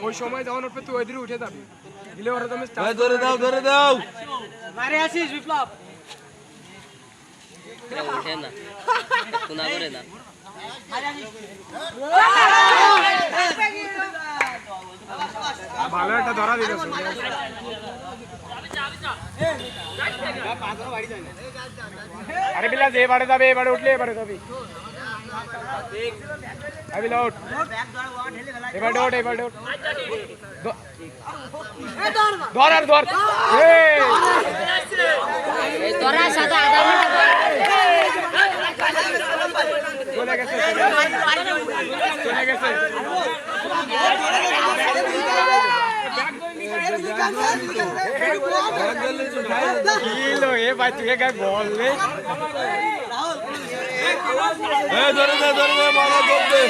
ওই সময় যখন উঠবে তুই ওই দিকে উঠে যাবি দিলে ওরা তুমি ধরে দাও মারে আসিস বিপ্লব উঠে না শোনা করে না ভালো একটা ধরা দিতেছে আরে বিলাস এবারে যাবে এবারে উঠলে এবারে যাবি আরে আউট এবারে ওঠ এবারে ওঠ ধর আর ধর এই ধরা সাথে আধা ঘন্টা চলে গেছে চলে গেছে কিলো এ ভাই তুই একা বল রে ধরে দে মারা দে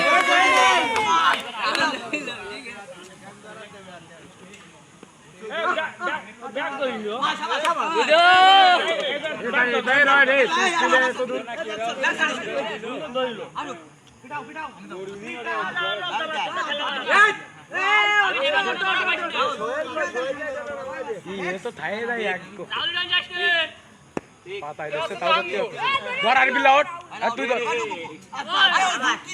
তো থাই যায় একটু পাতায় দছে তাও করতে হবে ধর আর বিলা ওঠ আর তুই ধর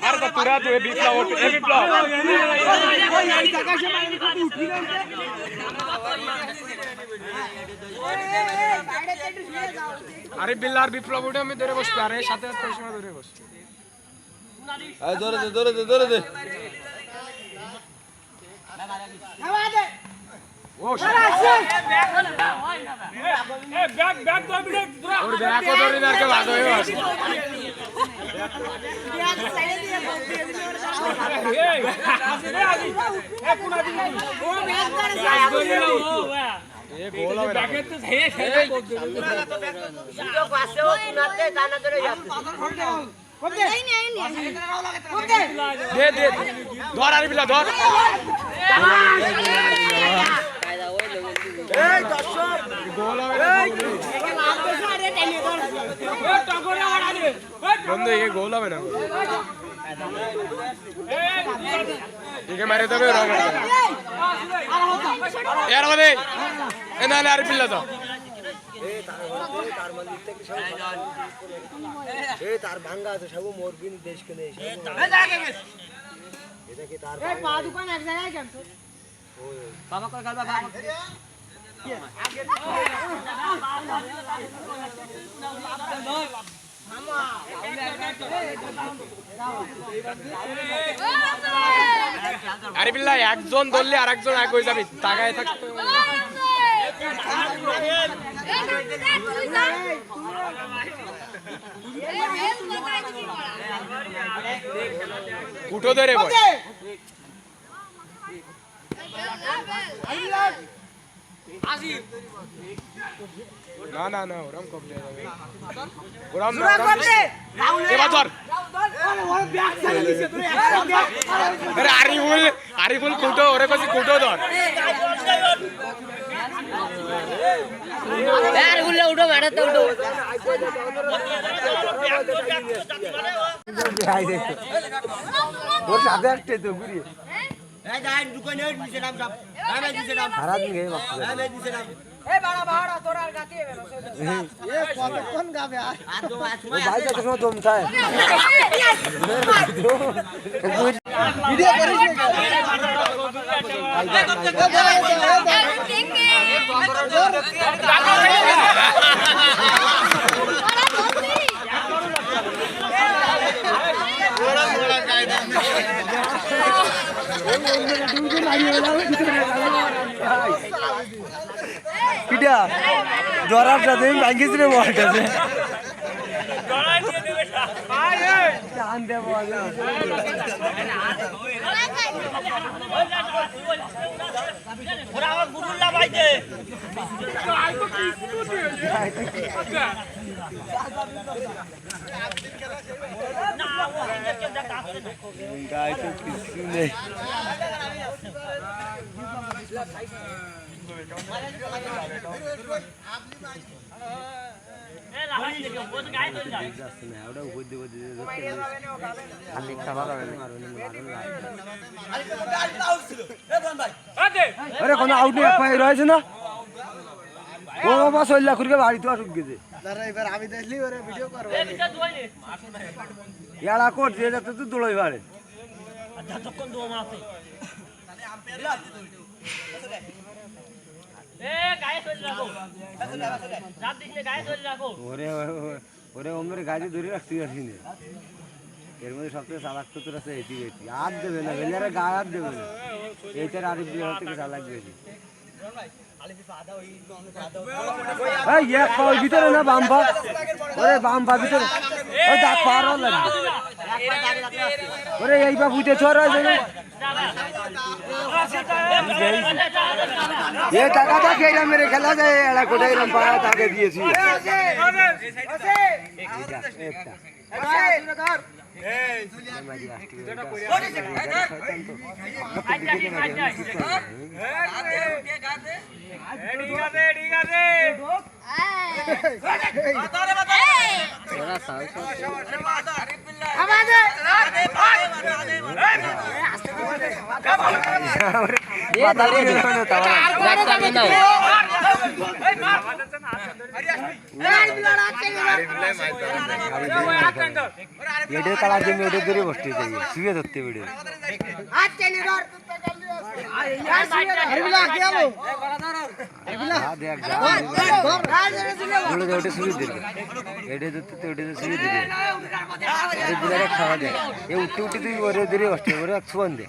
আর তো পুরা তুই বিপ্লব ওঠ এ বিপ্লব আরে বিল্লার বিপ্লব উঠে আমি ধরে বসবি আরে সাথে সাথে সময় ধরে বসবি আয় ধরে দে ও ওর ব্যাগ ধরে নারকে ভাগ হয়ে আছে এ গোল হবে ব্যাগে তো হে তো পাশে ও তুনাতে জানা ধরে যাচ্ছে দে ধর আর বিলা ধর কায়দা ওই লোক এই দর্শক গোল হবে বন্ধু একে গোল হবে না একে মারে দেবে রং এর মধ্যে এ না আর বিল্লা তো তার ভাঙ্গা আছে সব মোরবিন দেশকে নেই এটা কি তার এই পা দোকান এক জায়গায় কেন তো বাবা কই গালবা বাবা আরে বিল্লা একজন ধরলে আরেকজন আগে হয়ে যাবে তাকায় থাকতে উঠো ধরে বল না ওরম কম দেয়া যাবে ওরম না এবার ধর আরে আরিফুল কুটো ওরে কাছে কুটো ধর यार उठो बैठा तो उठो ওর সাথে আসছে তো ঘুরি এই যাই দোকানে নিচে নাম সব আমি নিচে নাম সারা দিন গেয়ে বাপ আমি নিচে নাম এই বাড়া তোর আর গাতি হবে এ কতক্ষণ গাবে আর তো ও ভাই কত সময় দম চায় ভিডিও করিস কিটা জরার সাথে ভাঙ্গিস রে বলটাছে চান দে বল ওরা আমার গুরুল্লা ভাইতে গায় তো কিছু নেই আরে কোনো আউট নেই, এক পায়ে রয়েছে না ও বাবা 6 লাখ করে বাড়ি তো আসুক গেছে এবার আমি দেখলি ওরে ভিডিও করবো এড়া করছে এটা তো তুই দৌড়াই পারে ওরে ওরে ওমরে গাড়ি ধরে রাখতে পারছি না এর মধ্যে সবথেকে চালাক তো তোরা এটি বেশি আর দেবে না বেলারে গায়ে আর দেবে না এইটার আরিফ বিহার থেকে চালাক বেশি এই এক পা ওই ভিতরে না বাম পা ওরে বাম পা ভিতরে ওই দাঁত পার লাগবে ওরে এই পা বুঝে ছড় আছে না এ টাকাটা খেয়ে মেরে খেলা যায় এরা কোথায় এরকম পা তাকে দিয়েছি এডে তালা দিয়ে মেয়েদের ধরে বসতে যাই শুয়ে ধরতে বেড়ে খাওয়া দেয় এ উঠতে উঠতে তুই ওরে ধরে বসতে ওরে ছোঁয়ান দে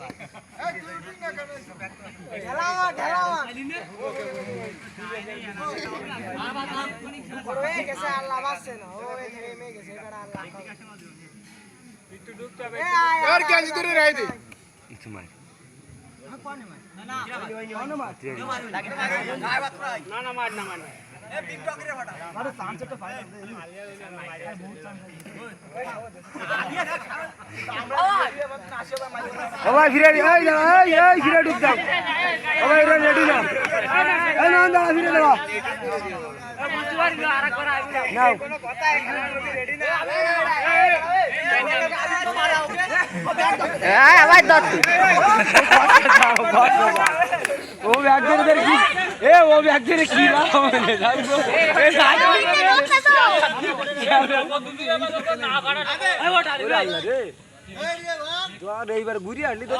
ভাই ফিরে ফিরে ঢুক যাও ভাই রেডি না ফিরে দেওয়া ও ব্যাগদের কি ও ব্যাগদের কি এইবার ঘুরি আসলি তো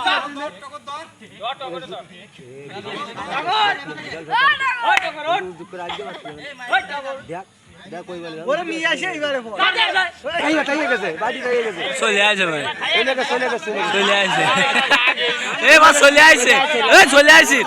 চলে আসে ভাই চলে আসে এ বা চলে আসে এ চলে আসি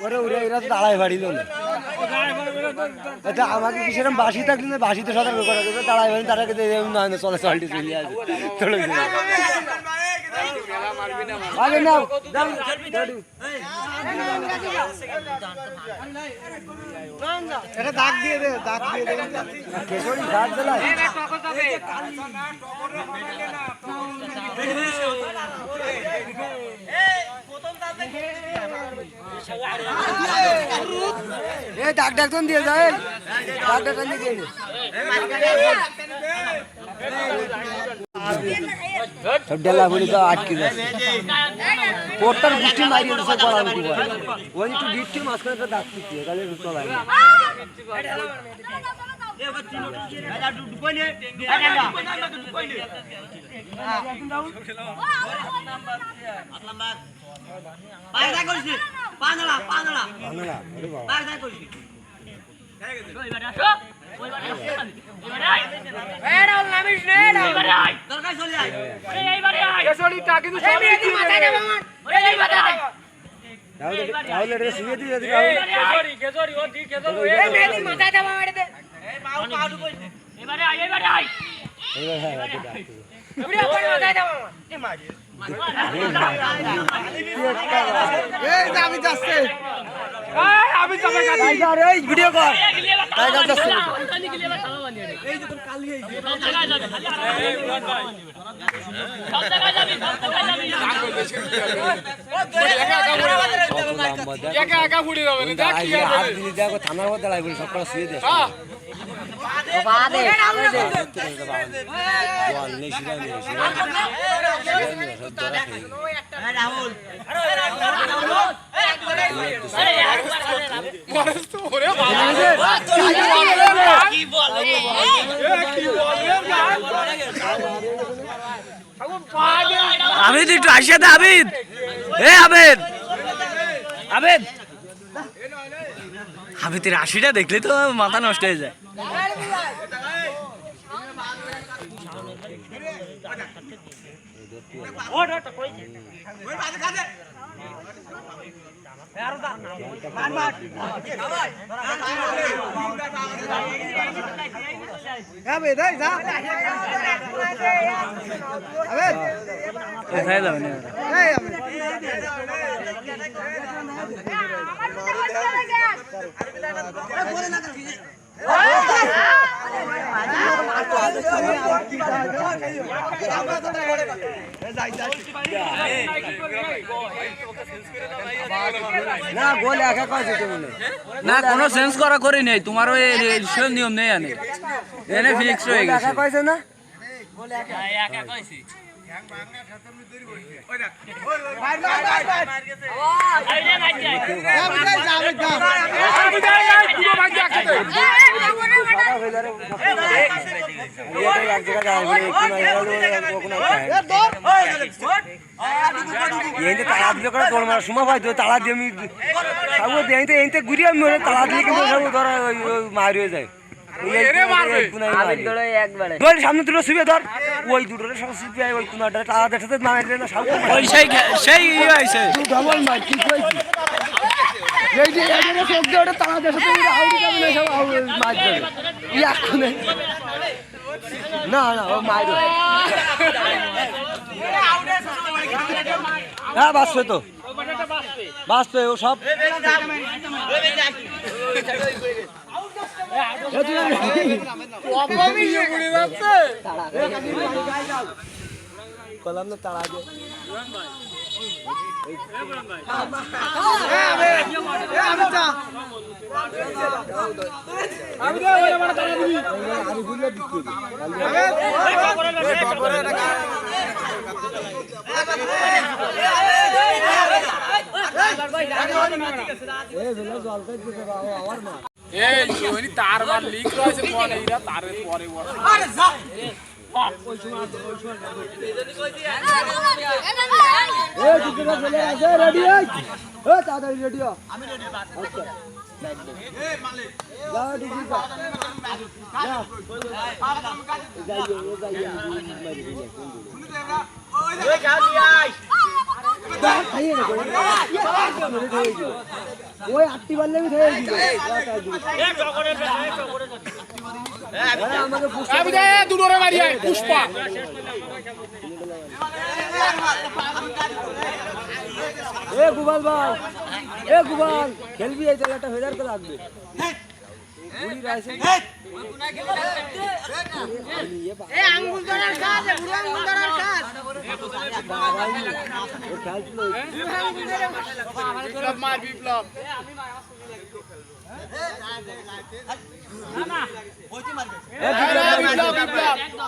ওরে ওরে এরা তো দাঁড়ায় বাড়িল না এটা আমাকে কি সেরকম বাসি থাকলে না বাসিতে সতর্ক করা যাবে দাঁড়ায় বাড়ি তারা না চলে চলটি চলে আসবে চলে আগে নাও এটা দাগ দিয়ে দে দাগ দিয়ে দে কেশরি দাগ দিলাই এ ডাক ডাক তো দিয়ে যায় ডাক ডাক দিয়ে দিয়ে সব ডেলা বলি তো আটকে যাচ্ছে পোর্টার বৃষ্টি মারিয়ে দিচ্ছে গলা উঠি ওই একটু বৃষ্টি মাঝখানে একটা ডাক দিচ্ছে তাহলে চলাই রাহুল এটা শুয়ে দিয়ে এই যে আমি যাচ্ছে আমি যাবে গাড়ি টাইগার এই ভিডিও কর টাইগার যাচ্ছে একা একা ফুড়ে যাবে না দেখ কি হাত হবে দিলি দেখো থানার মধ্যে লাগবে সবটা শুয়ে দে বাদে বল নেই শিরা নেই শিরা সব ধরা খেয়ে মরস তো ওরে বাবা কি বলে কি বলে আবিদ একটু আসিয়া দে আবিদ এ আবিদ আবিদ আবিদের হাসিটা দেখলে তো মাথা নষ্ট হয়ে যায় যাবে দেই যা কোথায় যাবেন এই আমি না গোল একা কইছে তুমি না কোনো চেঞ্জ করা করি নাই তোমার ওই নিয়ম নেই আনে এনে ফিক্স হয়ে গেছে একা কইছে না আমি যাই পুরো ভাই একসাথে এক জায়গায় তালা দিলে করে তোর মারা সময় পাই তালা দিয়ে আমি এনতে ঘুরি আমি তালা দিয়ে কিন্তু সব ধর মারি হয়ে যায় সামনে দুটো শুয়ে ধর ওই দুটো সব শুয়ে ওই কোনাটা তালা দেখতে মারি না সব ওই সেই ইয়ে হইছে ডবল মার কি কইছি এই যে এখানে সব দিয়ে তালা দেখতে আউরি যাবে না সব মার যাবে এখন না না ও মাইরো হ্যাঁ বাসছে তো বাসছে ও সব কলাম না তাড়া দিয়ে আমি যা আমি যাই ওরে মারা তাড়া দিবি আমি ভুলে দিচ্ছি এই ওনি তার মার লিক রয়েছে পরে এরা তারের পরে বসে আরে যা এই দুটো চলে আসে রেডি এই ও তাড়াতাড়ি রেডি হ আমি রেডি আচ্ছা এই মালিক যা ডিজি যা ওই গাড়ি আই খাইয়ে না ওই আটটি বারলে আমি খেয়ে দিই এই চকরের আমাকে আমি যাই দুটোরে মারি আই পুষ্পা এ গুবাল ভাই এ গুবাল খেলবি এই জায়গাটা ফেদার তো লাগবে গুলি রাইছে এই আঙ্গুল ধরার কাজ বুড়ো আঙ্গুল ধরার কাজ ও খেলছিল বিপ্লব মার বিপ্লব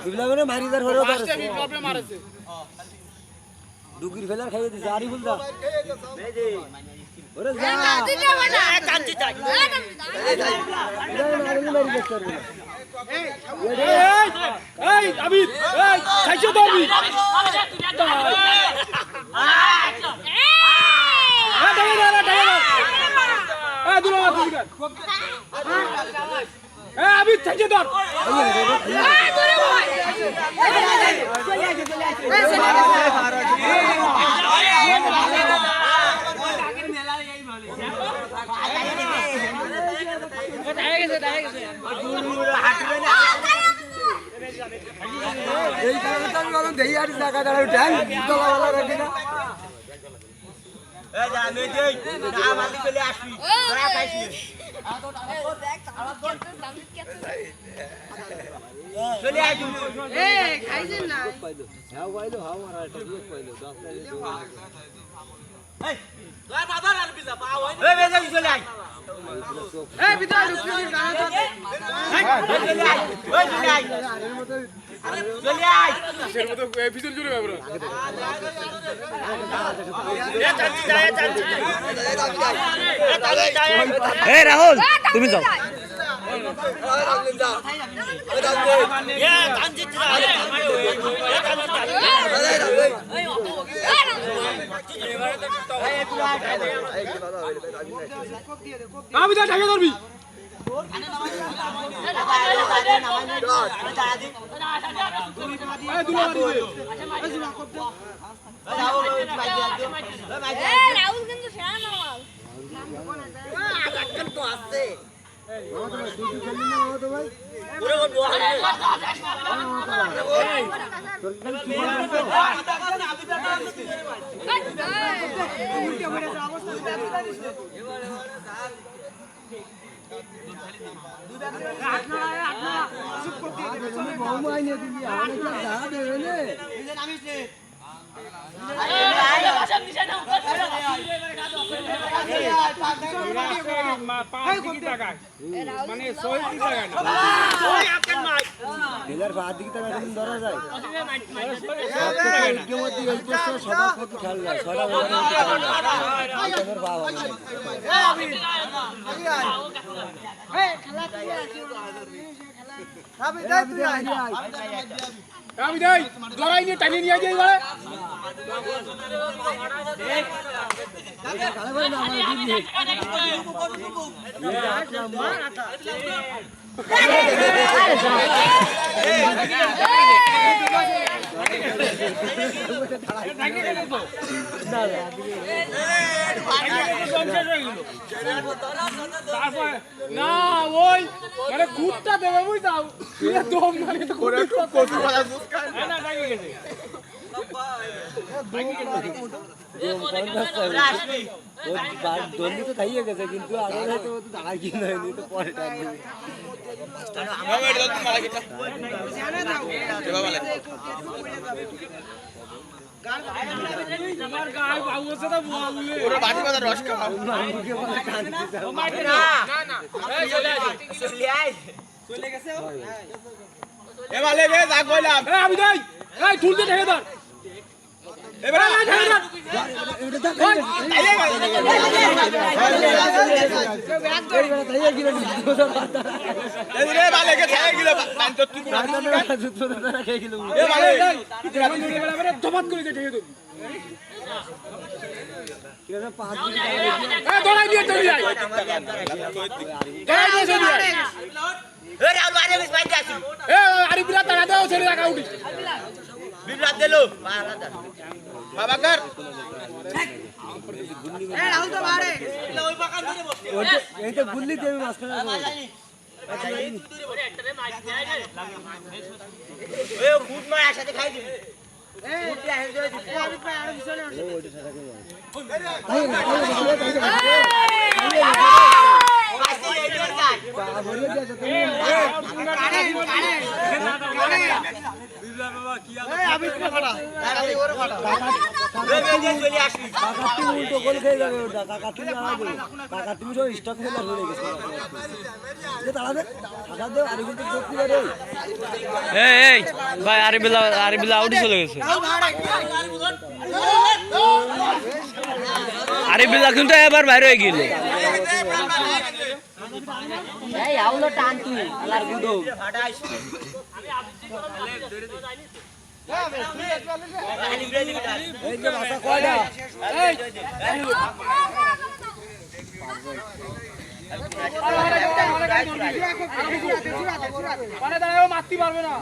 বিপ্লবের মারিদার হলো বিপ্লবে মারেছে ডুগির ফেলার খাইয়ে দিছে আরি বলদা ওরে যা এই আবিদ এই সাইজে দবি আবিদ সাইজে ধর এই কারণে তো আমি বললাম দেই আর টাকা দাঁড়াও ট্যাঙ্ক তলাওয়ালা রাখি না এই রাহুল তুমি যাও আমি তো ঢাকে ধরবি রাহুল কিন্তু সেরা নয় মানে 100 টাকা ছেলের বাদ দিকে টাকা দিন ধরা যায় ইতিমধ্যে এই প্রশ্ন সবার প্রতি খেয়াল যায় সবার বাবা আমি যাই লড়াই নিয়ে টাইনে নিয়ে যাই এবারে না ওই মানে কুটটা দেবে বুঝতাম দম মানে তো করে কচু ভাজা জুস খায় না ডাকি গেছে দন্ডি তো খাইয়ে গেছে কিন্তু আগে হয়তো দাঁড়া কি হয়নি তো পরে টাকা আমার গায়ে বাবু আছে না বললে ওরে বাটি বাজার রস খাও না না চলে গেছে এ ভালে গে যা কইলাম এ আমি যাই এই ঠুলতে ঠেকে ধর এবারে ঠেকে ধর এ ভালে গে ছাই গিলা পাঁচ তো তুই এ ভালে ধপাত করে ঠেকে ধর দৌড়াই দিয়ে চলে যাই আরে বিরাট তাড়া দাও ছেলে রাখা উঠি বিরাট দিলো বাবা কর রাহুল তো বাড়ে এই তো গুল্লি দেবে মাঝখানে ফুট মার একসাথে খাই দিবি উল্টো গোল খেয়ে যাবে ওটা কাকা তুমি আগে কাকা তুমি সব স্টক ফেলে হয়ে গেছে তাড়া দেও আর কিন্তু দেখতে পারে এই ভাই আরিবিলা আউট চলে গেছে আরিবিলা কিন্তু এবার বাইরে হয়ে গেল এই আউলো টান তুই আলার গুদো এই যে মাথা কয়টা এই মানে দাঁড়াও মারতে পারবে না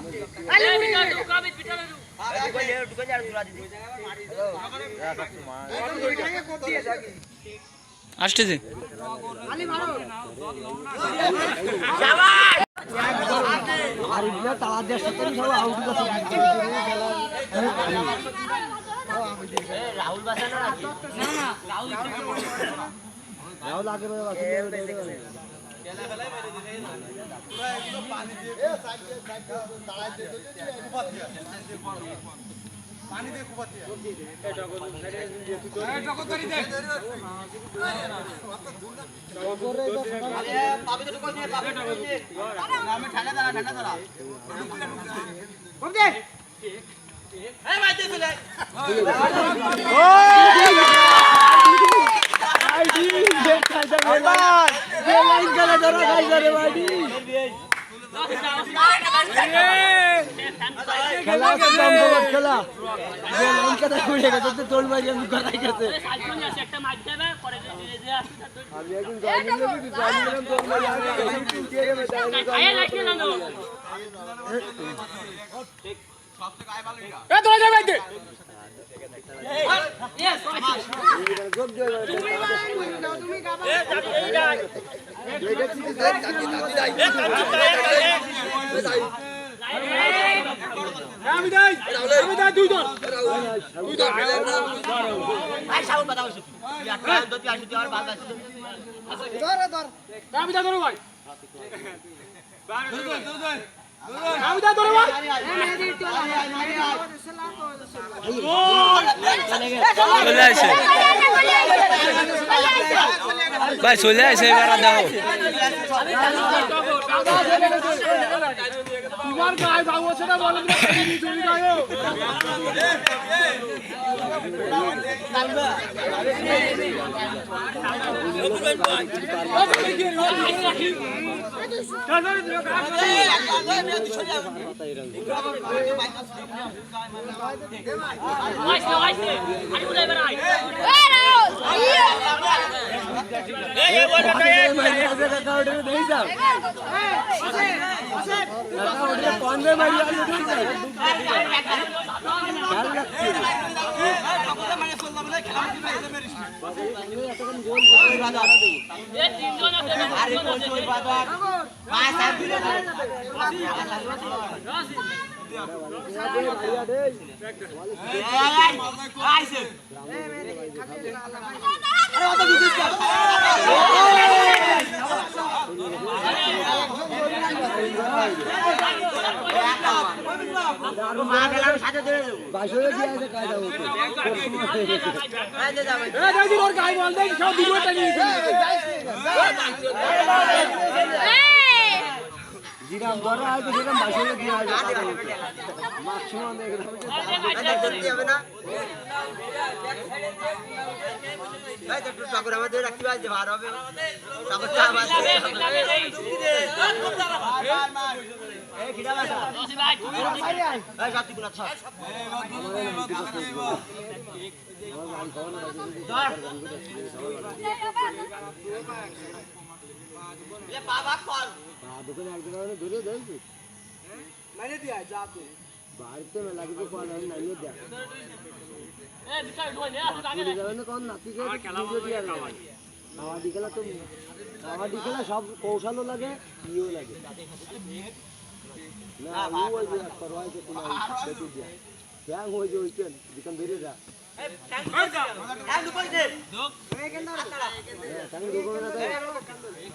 আসতেছে বাড়ি দিয়ে তালা দেওয়ার সাথে সব আউট গেছে রাহুল বাসানো নাকি রাহুল আগে খেলা খেলা উড়ে গেছে তোর মারি আমি গড়াই গেছে আমি এখন ভাই চলে আসে এবার দেখো তোমার গায়ে ভাগ আছে না বলেন না চলে যাও জিরাম ধরা আছে সেরকম বাসনে দিয়ে আসবে ম্যাক্সিমাম হবে না ভাই একটু ঠাকুর আমাদের রাখতে পারছে ভার হবে ঠাকুরটা আবার এই কিডা বাসা ভাই গাতি গুলা ছাড় এ বাবা কর দোকানে একদিন ধরে দেখছি মানে দিয়া যা তো বাড়িতে মেলা কিছু পাওয়া যায় না ইয়ে দেখ কোন নাতিকে ভিডিও দিয়ে খাওয়া দিকেলা সব কৌশলও লাগে ইয়েও লাগে না ওই যে করওয়াইছে কোনো সেতু দিয়া ব্যাং হয়ে যে ওইখান দোকান ধরে যা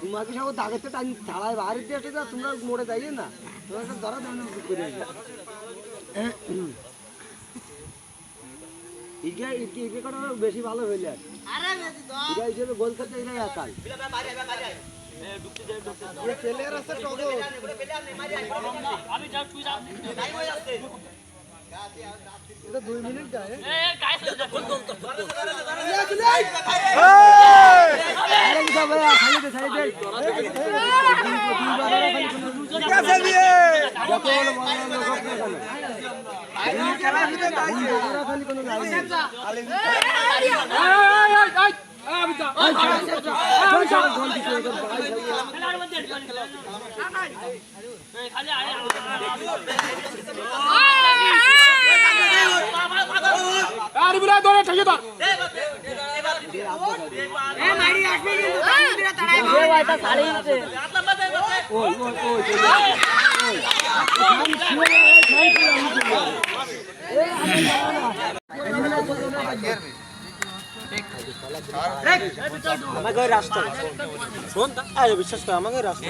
তোমাকে সব দাগেতে ছাড়াই বাড়ি দিয়ে আসতে তোমরা মোড়ে যাইয়ে না তোমার ধরা করে বেশি ভালো হইলে এটা হিসেবে গোল করতে এটাই একাই এটা 2 মিনিট যায় সাড়ে আমাকে ওই রাস্তা শোন আরে বিশ্বাস কর আমাকে রাস্তা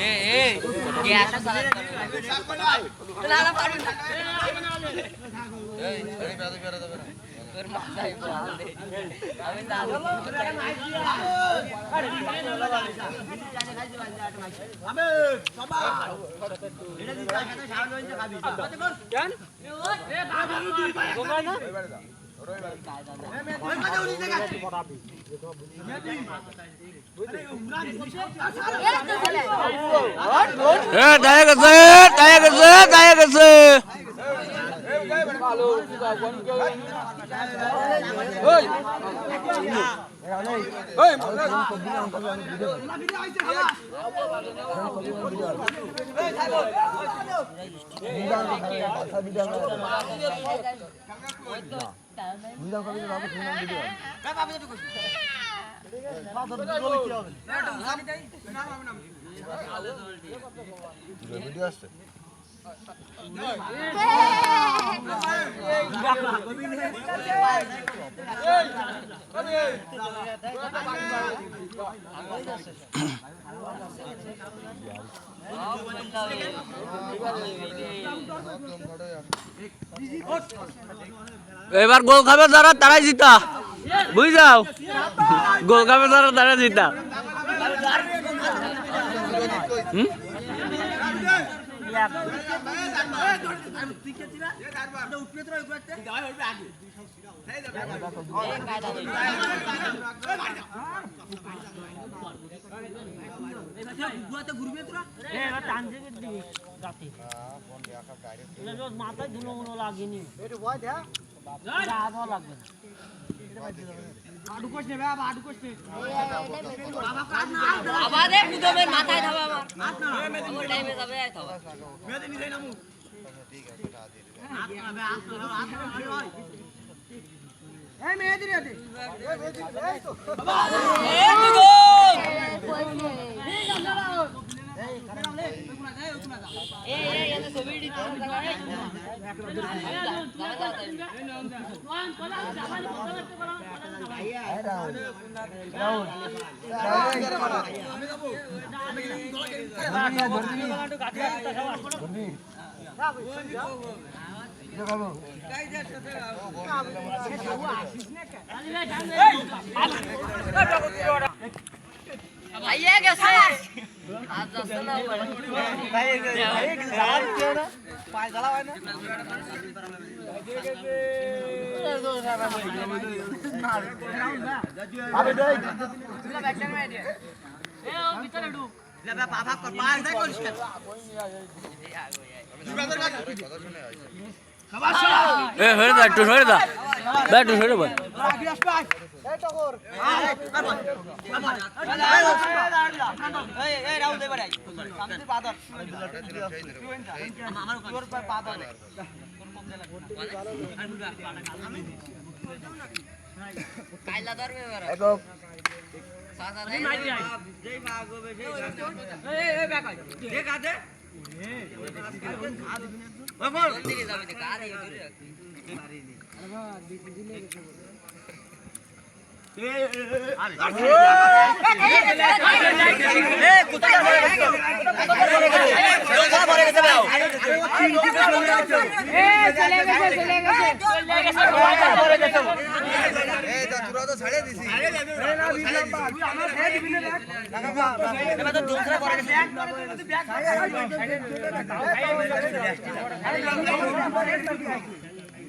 এবার গোল খাবে যারা তারাই জিতা বুঝ যাও গোল খাবে যারা তারা জিতা মাথায় ধুলো মুলো লাগেনি লাগবে মাথায় ধাবা আমার টাইমে যাবে ভাইয়া গেছে আজ যাচ্ছে না পায় জ্বালা হয় না আবে দেখ তুই ব্যাকটা মে দে এ ও ভিতরে ঢুক লে বাবা কর পায় দেখ করিস কেন এ হয়ে যা একটু সরে যা ব্যাট সরে বল আগে আসবে এই টগর এই রাউন্ড এবারে আই সামনে পাদর আমার উপর পাদর কাইলা ধরবে এবারে একো সাদা নাই যেই ভাগবে সেই এই ব্যাক আই দেখ আদে ওই বল দিকে যাবে তে কারে ধরে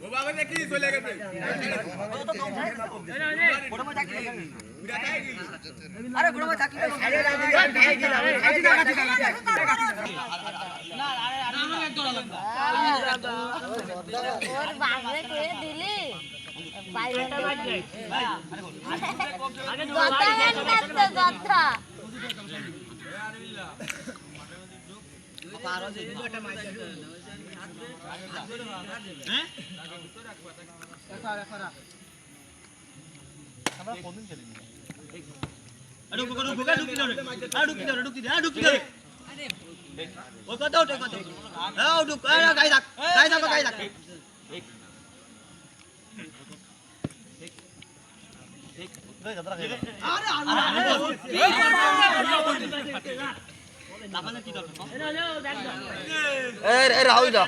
বাবা দেখি চলে গেছে আরে গুড়ো ভাই থাকি ওর বাংলা করে দিলি বাইরেটা বাজে কথা একটা কথা পারো যে দুটো মাইক হ্যাঁ এফারা আমরা কোনদিন খেলিনি আরে ঢুকি ধরে ওই কত ওঠে কত হ্যাঁ উঠুক গাই থাক গাই থাক রাহুল দা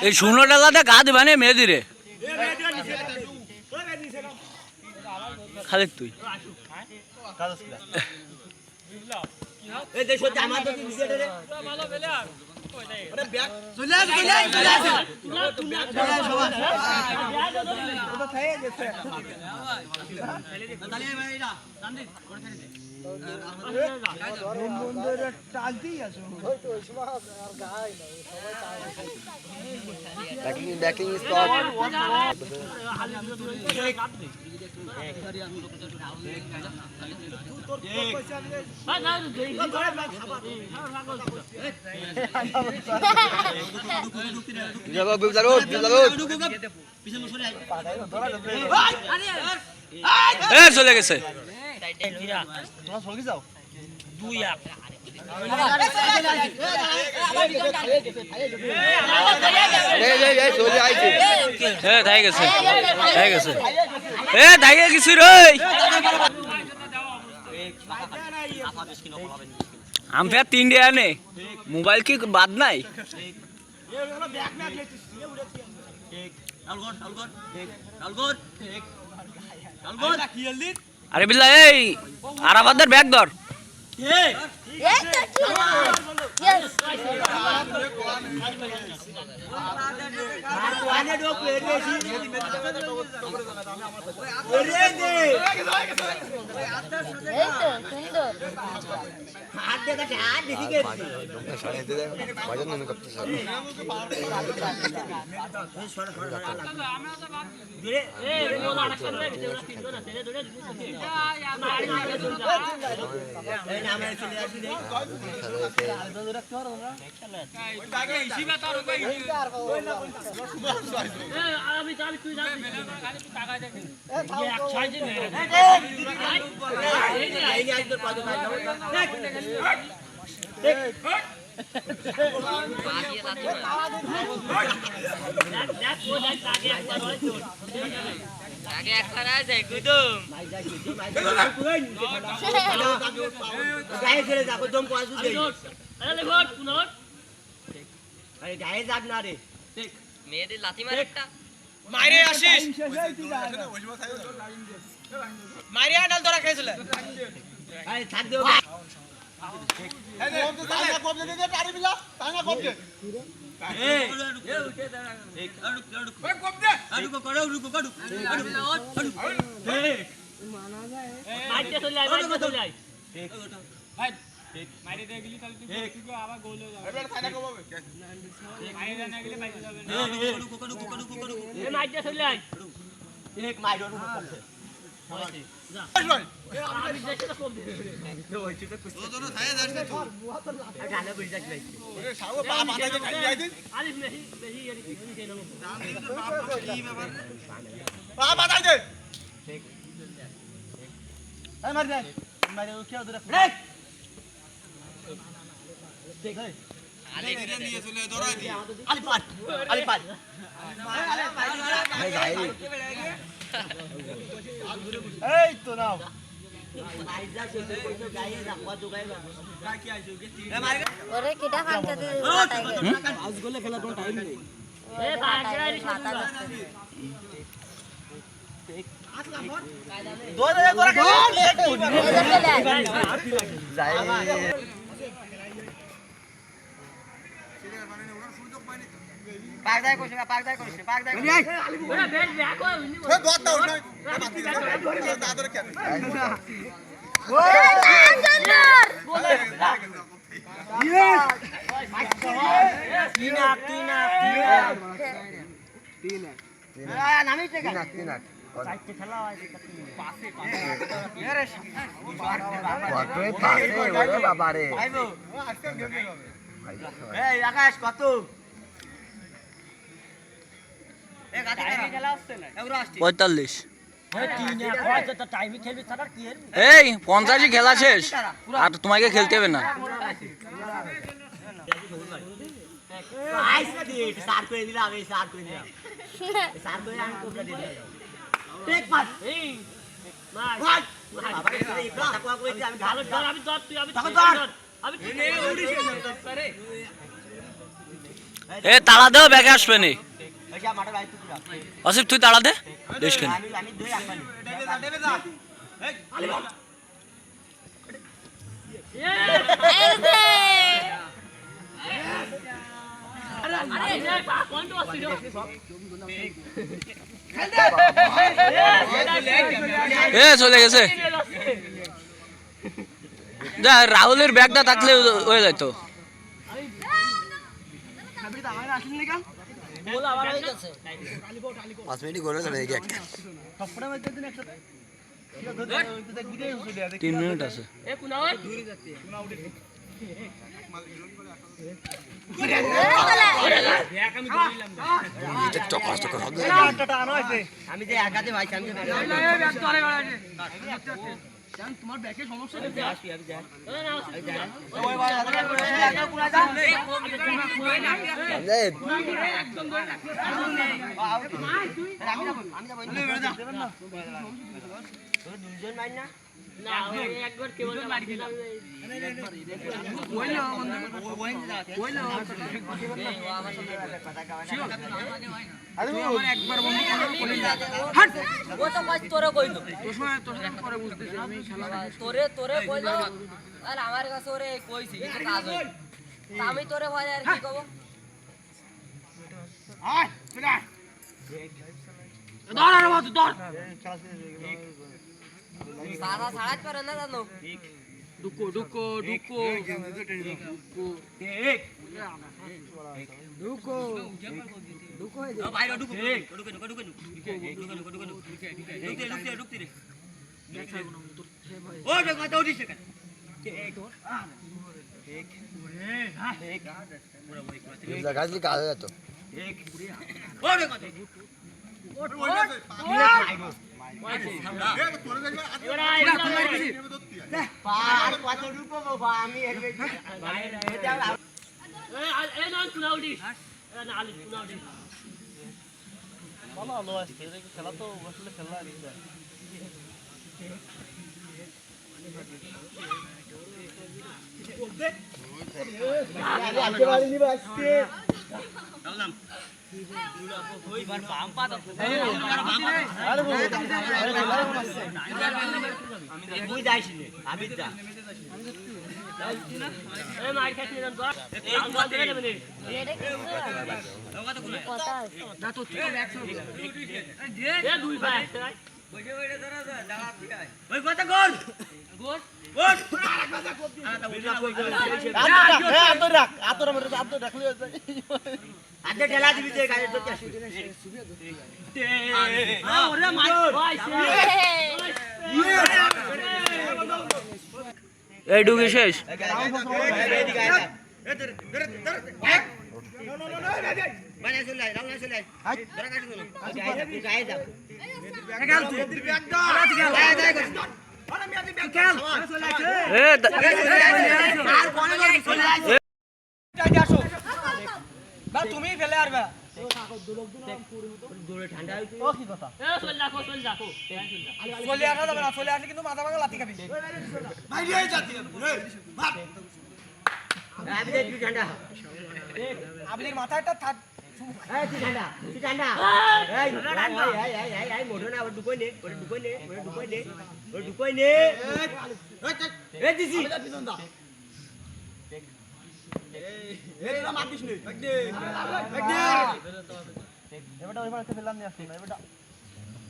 এই ১৬ টাকাতে গা দিবা নে মেয়ে দিরে খালি তুই ব্যাকিং স্টপ চলে গেছে हम फिर 3 डे आने मोबाइल की बात नहीं अरे बिल्ला आराबादर बैग दौर আগে একবার আছে কুদুম গায়ে ছেড়ে যাবো দম পাঁচ দিন আরে গায়ে যাক না রে মেয়েদের লাথি মারে একটা মাইরে আসিস মাইরে আনাল তোরা খেয়েছিল আরে থাক দেও এই তো তাঙ্গা কম দে দে পারি বিলা তাঙ্গা কম দে এই উঠে দাঁড়া এক আড়ুক ওই কম দে আড়ুক করো রুকো কাডু এই মানা যায় মাইতে চলে আই মাইতে চলে আই ঠিক ভাই ঠিক মাইরে দিয়ে গেলি তাহলে তুই কি আবার গোল হয়ে যাবে এবার ফাইনা কমাবে মাইরে না গেলে বাইরে যাবে না কাডু এই মাইতে চলে আই এক মাইরো রুকো করছে যা আমি দেখতে তো কম দে ওই চিতে কুছ তো না ছায়া যাস না তুই গালে বই যাক নাই ওরে সাও পা মাথা দিয়ে খাই আই দিন আরে নেহি নেহি এরি কি কেন কি ব্যাপার পা মাথায় দে ঠিক এই মার দে মারে ও কেউ ধরে ব্রেক ঠিক আছে আলে ধীরে নিয়ে চলে দৌড়াই দি আলি পার এই তো নাও ওরে কিটা খানতে দে আজ গোলে খেলা কোন টাইম নেই এ ভাগড়াই মাথা দো দে করে যাই পাক দাই কইছ ওরে বেল ব্যাক কই উনি ওরে দোতা উনি মাতি দে দাদরে কেন ও সুন্দর নামি থেকে তিন চারটে খেলা হয় পাশে বাবা রে আইবো এই আকাশ কত এ গাতে খেলা হচ্ছে না এগুলো আসছে 45 এই 50 খেলা শেষ আর তোমাকে খেলতে হবে না এ তালা দাও ব্যাগে আসবে নি আসিফ তুই তালা দে দেশ খেলে এ চলে গেছে যা রাহুলের ব্যাগটা থাকলে হয়ে যাইতো তিন মিনিট আছে আমি যে একাতে ভাই তোমার ব্যাকে সমস্যা দুজন মাই না একবার কেবল আমার কাছে ওরে কইছি কাজ আমি তোরে ভয় আর কি কব সারা সাড়াত পারে না জানো Duco Duco Duco Duco Duco বাইরে ঢুকো ঢুকো ঢুকো ঢুকো ঢুকতে ঢুকতে রে ও দেখো তো উঠিস কেন গাছলি কাজ হয়ে যেত ও দেখো খেলা তো আসলে খেলা এই ডুবে শেষ তুমি ফেলে আসবে চলে আসা যাবে না চলে আসলে কিন্তু মাথা ভাঙা লাথি খাবি আবির মাথাটা থাক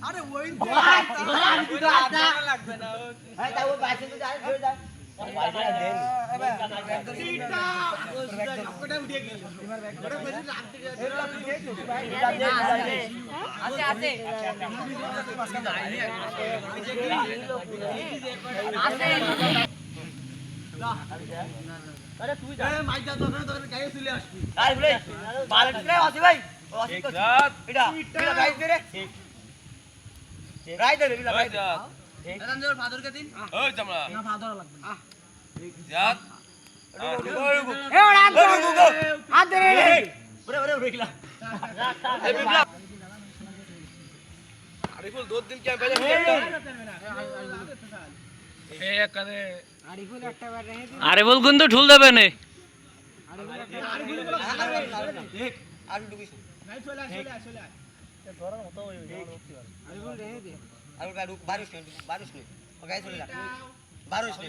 আরে ওই লাগবে না তুই মাইক যা তোর গায়ে চলে আসবি আরে ভাই বালক রে আসি ভাই এটা গাইস দে রে রাই দে বিলা ভাই এখান থেকে ফাদরকে দিন ওই চামড়া না ফাদর লাগবে জাত এ ওরা হাত দে ওরে ওরে ওরে কিলা আরিফুল 2 দিন क्या बजे ए करे আরিফুল একটা বার রেখে দি আরে বল কিন্তু ঠুল দেবে নে আর ডুবিস ভাই চলে আয় আরিফুল রেখে দে আর গাড়ু 22 নে ও গায় চলে যা 22 নে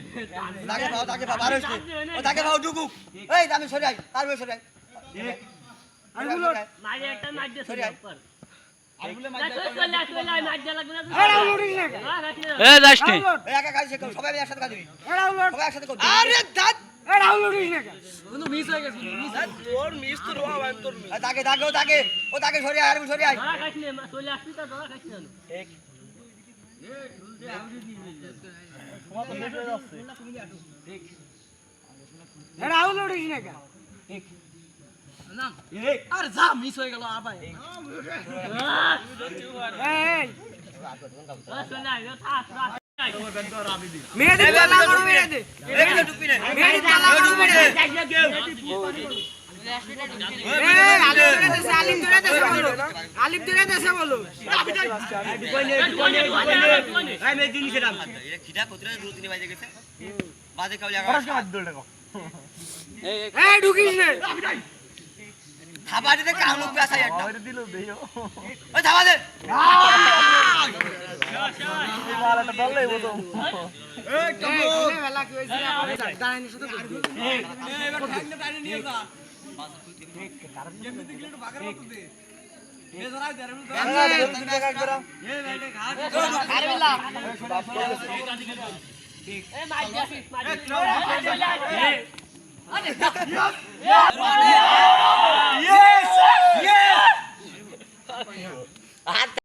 তাকে পাও 22 নে ও তাকে পাও ডুকু এই আমি সরে আই আর আমি সরে আই আরিফুল মাইরে একটা মাইর দে সরে আই চলে আয় মাইর দে লাগবে না এরা উড়িস না এ যাসনি এই একা কাজ কর সবাই একসাথে কাজ করি এরা উড় সবাই একসাথে কর আরে দাঁত এরা উড়িস না কিন্তু মিস হয়ে গেছে মিস তোর মিস তো রোয়া ভাই তোর মিস ও তাকে সরে আয় আর আমি সরে আই ধরা খাইছ নে চলে আসবি তো ধরা খাইছ না এরা উড়িস না আর যা মিস হয়ে গেল আবার এই চলে আয় থাক মেরে দে তালা করো মেরে দে এই ডুববি না মেরে দে তালা করো মেরে দে আলিম ধরে দেশে বলো খিদা কতরে দূর তিন বাজে গেছে বাজে কাউ এই ঢুকিস না থাবা দিতে কাম লোক পেছাই একটা ওরে দিল দেইও ওই থাবা দে মালাটা দললেই বলো এই বেলা কি হইছে দাঁড়ানি শুধু এবার ঠান্ডা টাইনে নিয়ে যা যেমনি দেখলে একটু বাগার মতো দে এ ধরাই দে এ মাইর দে মাইর দে